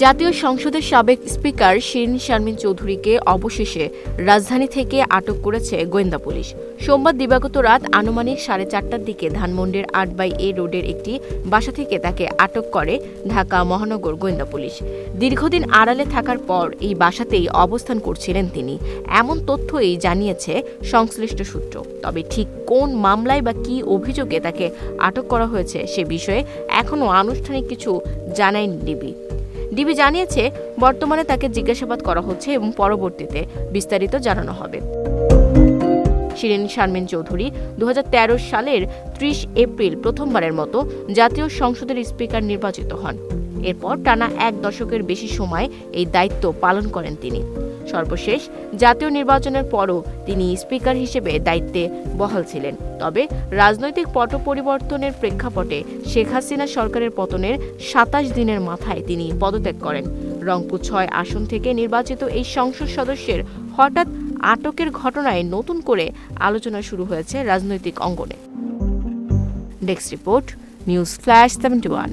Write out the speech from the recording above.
জাতীয় সংসদের সাবেক স্পিকার শিরিন শারমিন চৌধুরীকে অবশেষে রাজধানী থেকে আটক করেছে গোয়েন্দা পুলিশ। সোমবার দিবাগত রাত আনুমানিক 4:30টার দিকে ধানমন্ডির 8/A রোডের একটি বাসা থেকে তাকে আটক করে ঢাকা মহানগর গোয়েন্দা পুলিশ। দীর্ঘদিন আড়ালে থাকার পর এই বাসাতেই অবস্থান করছিলেন তিনি, এমন তথ্যই জানিয়েছে সংশ্লিষ্ট সূত্র। তবে ঠিক কোন মামলায় বা কী অভিযোগে তাকে আটক করা হয়েছে সে বিষয়ে এখনও আনুষ্ঠানিক কিছু জানায়নি ডিবি জানিয়েছে, বর্তমানে তাকে জিজ্ঞাসাবাদ করা হচ্ছে এবং পরবর্তীতে বিস্তারিত জানানো হবে। শিরিন শারমিন চৌধুরী 2013 সালের 30 এপ্রিল প্রথমবারের মতো জাতীয় সংসদের স্পিকার নির্বাচিত হন। এরপর টানা 1 দশকের বেশি সময় এই দায়িত্ব পালন করেন তিনি। সর্বশেষ জাতীয় নির্বাচনের পরও তিনি স্পিকার হিসেবে দায়িত্বে বহাল ছিলেন। তবে রাজনৈতিক পট পরিবর্তনের প্রেক্ষাপটে শেখ হাসিনা সরকারের পতনের 27 দিনের মাথায় তিনি পদত্যাগ করেন। রংপুর 6 আসন থেকে নির্বাচিত এই সংসদ সদস্যের হঠাৎ আটকের ঘটনায় নতুন করে আলোচনা শুরু হয়েছে রাজনৈতিক অঙ্গনে। Desk report, news flash 71।